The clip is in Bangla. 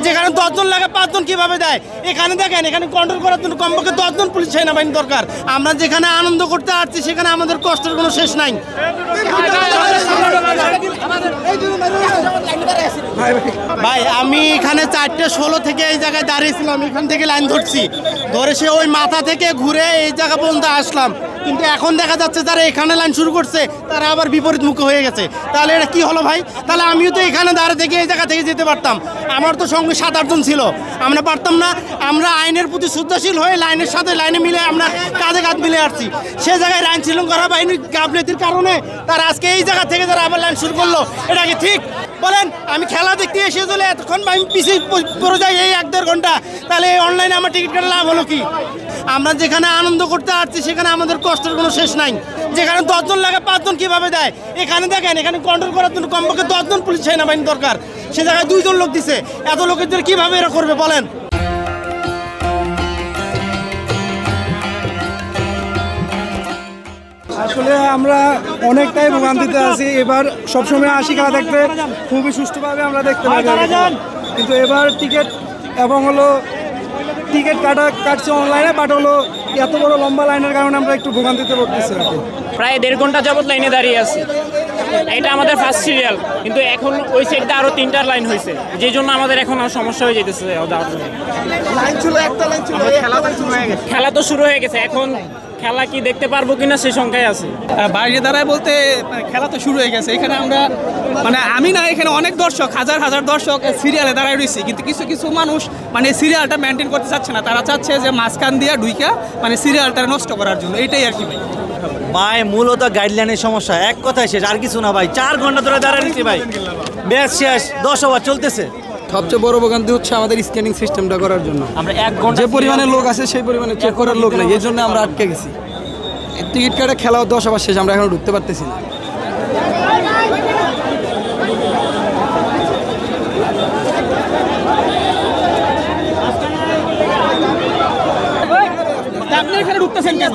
যেখানে 10 জন লাগে 5 জন কিভাবে দেয়? এখানে দেখেন, এখানে কন্ট্রোল করার জন্য কমপক্ষে 10 জন পুলিশ সেনাবাহিনী দরকার। আমরা যেখানে আনন্দ করতে আসছি সেখানে আমাদের কষ্টের কোনো শেষ নাই। ভাই আমি এখানে 4:16 থেকে এই জায়গায় দাঁড়িয়েছিলাম, এখান থেকে লাইন ধরছি, ধরে সে ওই মাথা থেকে ঘুরে এই জায়গা পর্যন্ত আসলাম, কিন্তু এখন দেখা যাচ্ছে যারা এখানে লাইন শুরু করছে তারা আবার বিপরীত মুখে হয়ে গেছে। তাহলে এটা কি হলো ভাই? তাহলে আমিও তো এখানে দাঁড়িয়ে থেকে এই জায়গা থেকে যেতে পারতাম, আমার তো সঙ্গে 7-8 জন ছিল, আমরা পারতাম না? আমরা আইনের প্রতি শ্রদ্ধাশীল হয়ে লাইনের সাথে লাইনে মিলে আমরা কাঁধে কাঁধ মিলে আসছি। সে জায়গায় আইন শৃঙ্খলা বাহিনীর গাফিলতির কারণে তারা আজকে এই জায়গা থেকে যারা আবার লাইন শুরু করলো, এটা কি ঠিক বলেন? আমি খেলা দেখতে এসে চলে এতক্ষণ আমি পিছিয়ে পড়ে যাই এই 1-1.5 ঘন্টা, তাহলে অনলাইনে আমার টিকিট কাটার লাভ হলো কি? আমরা যেখানে আনন্দ করতে আসছি সেখানে আমাদের কষ্টের কোনো শেষ নাই। যেখানে 10 জন লাগে 5 জন কিভাবে দেয়? এখানে দেখেন, এখানে কন্ট্রোল করার জন্য কমপক্ষে 10 জন পুলিশ সেনাবাহিনী দরকার, সে জায়গায় 2 জন লোক দিছে। এত লোকের জন্য কিভাবে এরা করবে বলেন? আসলে আমরা অনেকটাই ভোগান্তিতে আছি। এবার সবসময় আসি খেলা দেখতে, খুবই সুষ্ঠুভাবে আমরা দেখতে পাই, কিন্তু এবার টিকিট এবং টিকিট কাটছে অনলাইনে, বাট এত বড় লম্বা লাইনের কারণে আমরা একটু ভোগান্তিতে পড়তেছি আর কি। প্রায় 1.5 ঘন্টা যাবত লাইনে দাঁড়িয়ে আছি। এটা আমাদের ফার্স্ট সিরিয়াল, কিন্তু এখন ওই সাইডটা আরও 3টা লাইন হয়েছে, যেই জন্য আমাদের এখন সমস্যা হয়ে যেতেছে যাওয়ার জন্য। খেলা তো শুরু হয়ে গেছে, এখন খেলা কি দেখতে পারবো কিনা সে সংখ্যায় আছে। বাইরে দাঁড়ায় বলতে খেলা তো শুরু হয়ে গেছে, এখানে আমরা আমি না, এখানে অনেক দর্শক, হাজার হাজার দর্শক সিরিয়ালে দাঁড়ায় রয়েছি, কিন্তু কিছু কিছু মানুষ সিরিয়ালটা মেনটেন করতে চাচ্ছে না, তারা চাচ্ছে যে মাঝখান দিয়ে ঢুইকা সিরিয়ালটা নষ্ট করার জন্য, এইটাই আর কি ভাই। ভাই মূলত গাইডলাইনের সমস্যা, এক কথায় শেষ, আর কিছু না ভাই। 4 ঘন্টা ধরে দাঁড়ায় নিচ্ছি ভাই, ম্যাচ শেষ, 10 ওভার চলতেছে। সবচেয়ে বড় ভোগান্তি হচ্ছে আমাদের স্ক্যানিং সিস্টেমটা করার জন্য। আমরা 1 ঘন্টা যে পরিমাণে লোক আছে সেই পরিমাণে চেক করার লোক নেই, এই জন্য আমরা আটকে গেছি। টিকিট কাটে খেলাও 10 ওভার শেষ, আমরা এখনো ঢুকতে পারতেছি না। আপনি এখানে ঢুকতেছেন কেন?